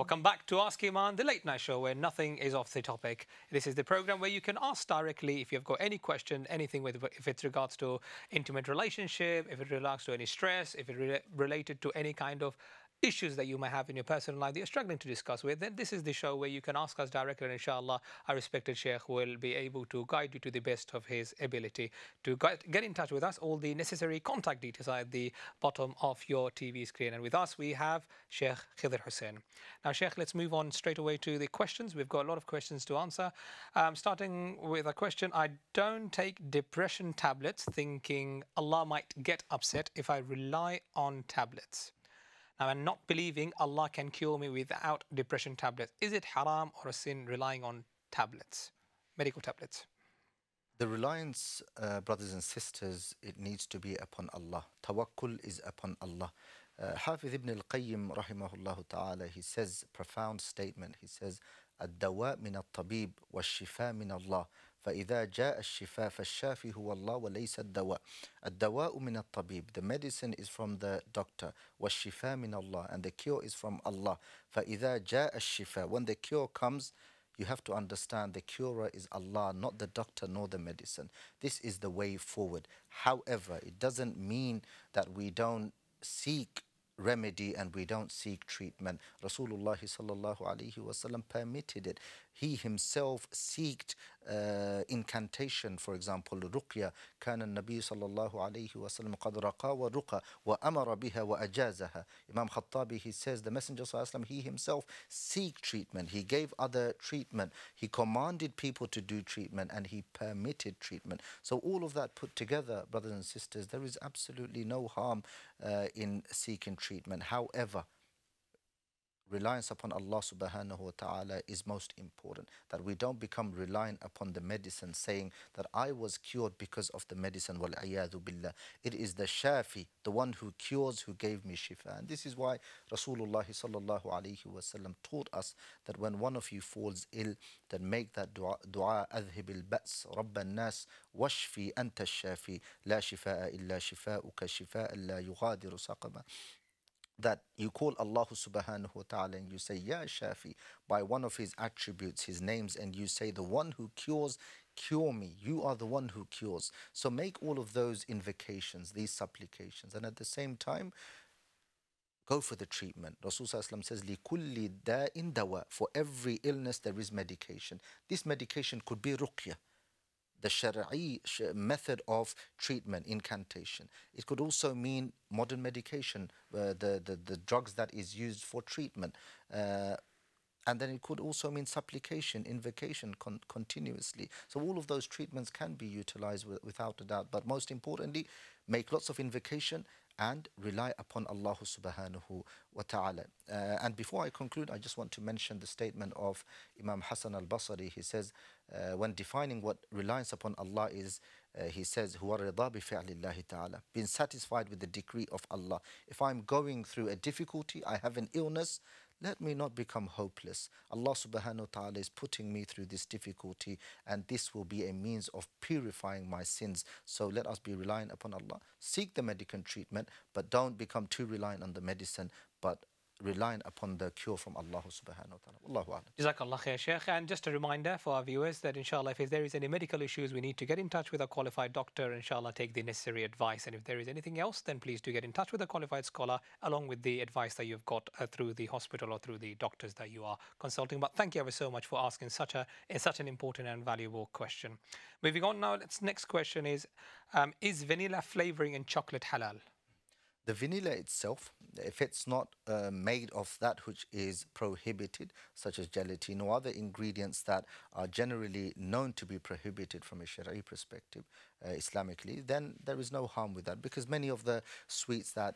Welcome back to Ask Iman, the late night show where nothing is off the topic. This is the program where you can ask directly if you've got any question, anything with, if it's regards to intimate relationship, if it relates to any stress, if it related to any kind of issues that you might have in your personal life that you're struggling to discuss with, then this is the show where you can ask us directly, and inshallah, our respected Sheikh will be able to guide you to the best of his ability. To get in touch with us, all the necessary contact details are at the bottom of your TV screen. And with us, we have Sheikh Khidr Hussain. Now, Sheikh, let's move on straight away to the questions. We've got a lot of questions to answer. Starting with a question, I don't take depression tablets thinking Allah might get upset if I rely on tablets. Now, I'm not believing Allah can cure me without depression tablets. Is it haram or a sin relying on tablets, medical tablets? The reliance, brothers and sisters, it needs to be upon Allah. Tawakkul is upon Allah. Hafiz ibn al-Qayyim, rahimahullah ta'ala, he says, profound statement. He says, الدواء من الطبيب والشفاء من الله فإذا جاء الشفاء فالشافي هو الله وليس الدواء. الدواء من الطبيب, the medicine is from the doctor, والشفاء من الله, and the cure is from Allah. فإذا جاء الشفاء, when the cure comes, you have to understand the curer is Allah, not the doctor nor the medicine. This is the way forward. However, it doesn't mean that we don't seek remedy and we don't seek treatment. Rasulullah sallallahu alaihi wasallam permitted it. He himself seeked incantation, for example, ruqya. كان النبي صلى الله عليه وسلم قد رقى ورقى وأمر بها وأجازها. Imam Khattabi, he says, the Messenger sallallahu alaihi wasallam, he himself seeked treatment. He gave other treatment. He commanded people to do treatment and he permitted treatment. So all of that put together, brothers and sisters, there is absolutely no harm in seeking treatment. However, reliance upon Allah subhanahu wa ta'ala is most important, that we don't become reliant upon the medicine saying that I was cured because of the medicine. Wal-iyadhu billah. It is the shafi, the one who cures, who gave me shifa. And this is why Rasulullah sallallahu alayhi wa sallam taught us that when one of you falls ill, then make that dua, adhib al-ba's rabba an-nas washfi anta shafi la shifa'a illa shifa'uka shifa'an la yughadiru saqama. That you call Allah subhanahu wa ta'ala and you say, Ya Shafi, by one of his attributes, his names, and you say, the one who cures, cure me. You are the one who cures. So make all of those invocations, these supplications, and at the same time, go for the treatment. Rasulullah says, لِكُلِّ دَاءٍ دَوَاء. For every illness, there is medication. This medication could be ruqya, the Shari'i method of treatment, incantation. It could also mean modern medication, the drugs that is used for treatment. And then it could also mean supplication, invocation continuously. So all of those treatments can be utilized without a doubt. But most importantly, make lots of invocation and rely upon Allah subhanahu wa ta'ala. And before I conclude, I just want to mention the statement of Imam Hassan al-Basri. He says, when defining what reliance upon Allah is, he says, هو الرضا بفعل الله تعالى, being satisfied with the decree of Allah. If I'm going through a difficulty, I have an illness, let me not become hopeless. Allah subhanahu wa ta'ala is putting me through this difficulty, and this will be a means of purifying my sins. So let us be reliant upon Allah. Seek the medical treatment, but don't become too reliant on the medicine, but reliant upon the cure from Allah subhanahu wa ta'ala. Wallahu a'lam. Jazakallah khair, Sheikh. And just a reminder for our viewers that inshallah, if there is any medical issues, we need to get in touch with a qualified doctor, inshallah, take the necessary advice. And if there is anything else, then please do get in touch with a qualified scholar along with the advice that you've got through the hospital or through the doctors that you are consulting. But thank you ever so much for asking such an important and valuable question. Moving on now, next question is vanilla flavoring in chocolate halal? The vanilla itself, if it's not made of that which is prohibited, such as gelatin or other ingredients that are generally known to be prohibited from a Shari'i perspective, Islamically, then there is no harm with that, because many of the sweets that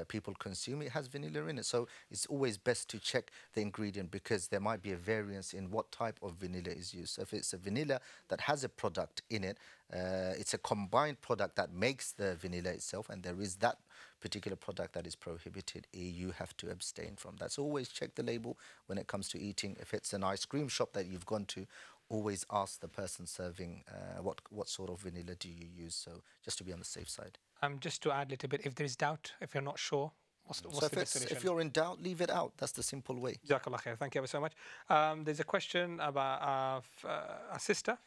people consume, it has vanilla in it. So it's always best to check the ingredient, because there might be a variance in what type of vanilla is used. So if it's a vanilla that has a product in it, it's a combined product that makes the vanilla itself, and there is that particular product that is prohibited, you have to abstain from that. So always check the label when it comes to eating. If it's an ice cream shop that you've gone to, always ask the person serving what sort of vanilla do you use, so just to be on the safe side. Just to add a little bit, if there is doubt, if you're not sure, What's So the best solution? if you're in doubt, leave it out. That's the simple way. Jazakallah khair. Thank you ever so much. There's a question about a sister.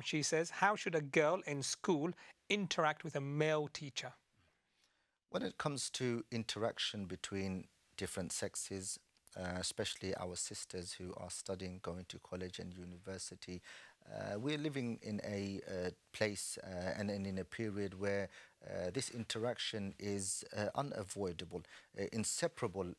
She says, how should a girl in school interact with a male teacher? When it comes to interaction between different sexes, especially our sisters who are studying, going to college and university, we're living in a place and in a period where this interaction is unavoidable, inseparable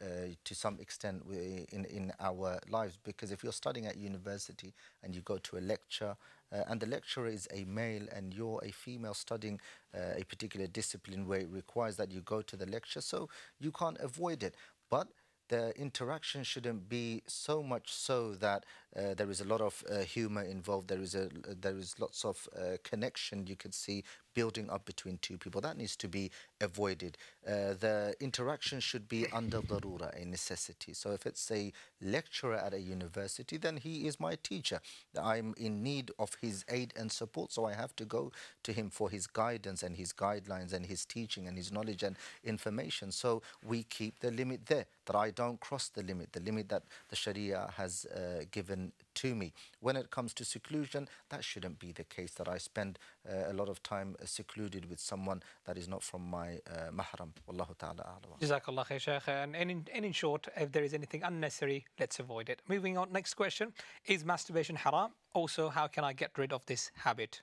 to some extent in our lives. Because if you're studying at university and you go to a lecture, and the lecturer is a male and you're a female studying a particular discipline where it requires that you go to the lecture, so you can't avoid it. But the interaction shouldn't be so much so that there is a lot of humor involved. There is lots of connection you could see building up between two people. That needs to be avoided. The interaction should be under darura, a necessity. So if it's a lecturer at a university, then he is my teacher. I'm in need of his aid and support, so I have to go to him for his guidance and his guidelines and his teaching and his knowledge and information. So we keep the limit there, that I don't cross the limit that the Sharia has given to me. When it comes to seclusion, that shouldn't be the case, that I spend a lot of time secluded with someone that is not from my mahram. Wallahu ta'ala a'lam. Jazakallah khair, Shaykh. And in short, if there is anything unnecessary, let's avoid it. Moving on, next question. Is masturbation haram? Also, how can I get rid of this habit?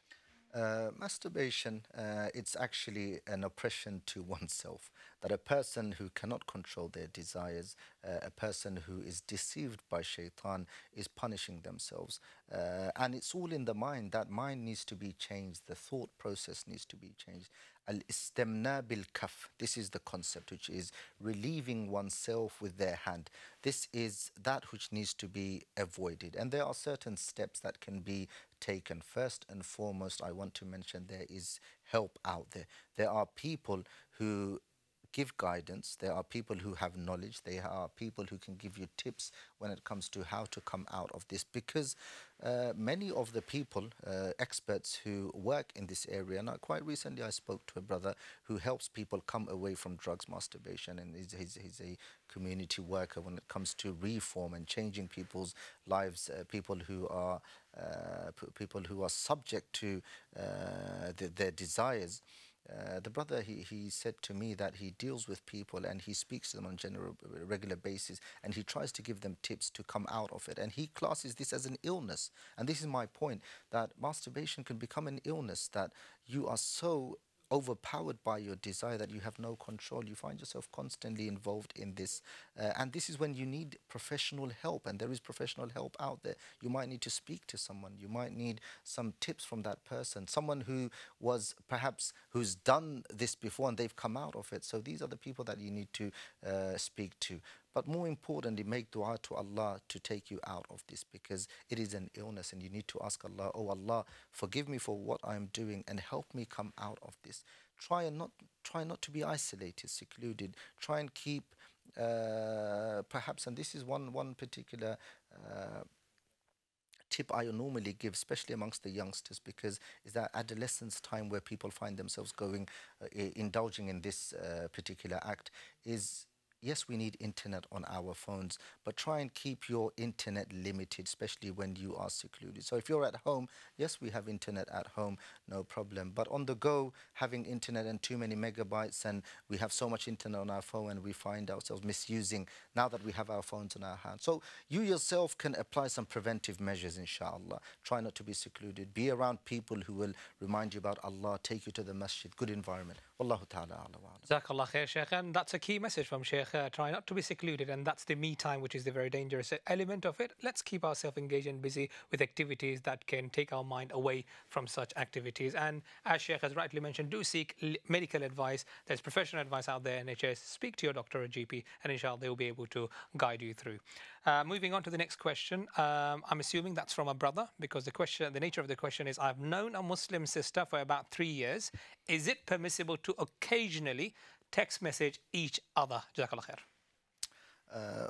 Masturbation, it's actually an oppression to oneself, that a person who cannot control their desires, a person who is deceived by shaitan, is punishing themselves. And it's all in the mind. That mind needs to be changed. The thought process needs to be changed. Al-istimna bil-kaf. This is the concept, which is relieving oneself with their hand. This is that which needs to be avoided. And there are certain steps that can be taken. First and foremost, I want to mention there is help out there. There are people who give guidance. There are people who have knowledge. There are people who can give you tips when it comes to how to come out of this, because many of the people, experts who work in this area, and quite recently I spoke to a brother who helps people come away from drugs, masturbation, and he's a community worker when it comes to reform and changing people's lives, people who are subject to their desires. The brother, he said to me that he deals with people and he speaks to them on a regular basis, and he tries to give them tips to come out of it. And he classes this as an illness. And this is my point, that masturbation can become an illness, that you are so overpowered by your desire that you have no control. You find yourself constantly involved in this. And this is when you need professional help, and there is professional help out there. You might need to speak to someone. You might need some tips from that person, someone who was perhaps, who's done this before and they've come out of it. So these are the people that you need to speak to. But more importantly, make dua to Allah to take you out of this, because it is an illness and you need to ask Allah, oh Allah, forgive me for what I'm doing and help me come out of this. Try not to be isolated, secluded. Try and keep, perhaps, and this is one particular tip I normally give, especially amongst the youngsters, because it's that adolescence time where people find themselves indulging in this particular act, is yes, we need internet on our phones, but try and keep your internet limited, especially when you are secluded. So if you're at home, yes, we have internet at home, no problem. But on the go, having internet and too many megabytes, and we have so much internet on our phone, and we find ourselves misusing now that we have our phones in our hands. So you yourself can apply some preventive measures, inshallah. Try not to be secluded. Be around people who will remind you about Allah, take you to the masjid, good environment. Wallahu ta'ala a'lam. Jazakallah khair, Shaykh. And that's a key message from Shaykh. Try not to be secluded, and that's the me time, which is the very dangerous element of it. Let's keep ourselves engaged and busy with activities that can take our mind away from such activities. And as Shaykh has rightly mentioned, do seek medical advice. There's professional advice out there, NHS. Speak to your doctor or GP, and inshallah they will be able to guide you through. Moving on to the next question. I'm assuming that's from a brother, because the nature of the question is, I've known a Muslim sister for about 3 years. Is it permissible to occasionally text message each other? Jazakallah khair.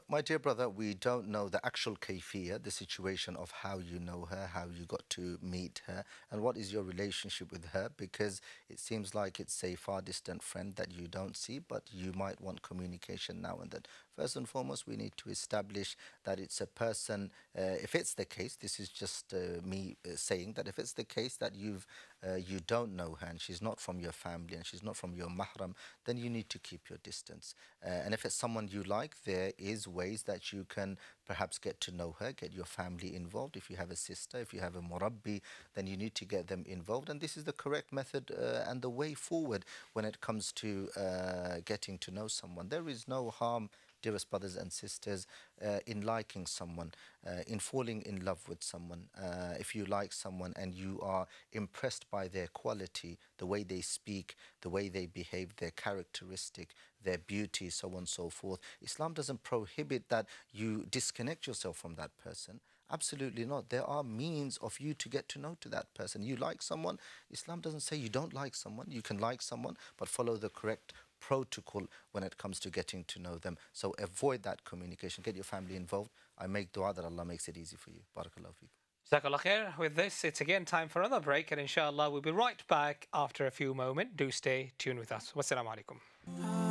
My dear brother, we don't know the actual kayfiyya, the situation of how you know her, how you got to meet her, and what is your relationship with her, because it seems like it's a far distant friend that you don't see, but you might want communication now and then. First and foremost, we need to establish that it's a person, if it's the case, this is just me saying that if it's the case that you don't know her and she's not from your family and she's not from your mahram, then you need to keep your distance. And if it's someone you like, there is ways that you can perhaps get to know her, get your family involved. If you have a sister, if you have a murabbi, then you need to get them involved. And this is the correct method and the way forward when it comes to getting to know someone. There is no harm, dearest brothers and sisters, in liking someone, in falling in love with someone. If you like someone and you are impressed by their quality, the way they speak, the way they behave, their characteristic, their beauty, so on and so forth, Islam doesn't prohibit that you disconnect yourself from that person. Absolutely not. There are means of you to get to know to that person. You like someone, Islam doesn't say you don't like someone. You can like someone, but follow the correct protocol when it comes to getting to know them. So avoid that communication. Get your family involved. I make dua that Allah makes it easy for you. Barakallahu feekum. Jazakallah khair. With this, it's again time for another break, and inshallah, we'll be right back after a few moments. Do stay tuned with us. Wassalamu alaikum.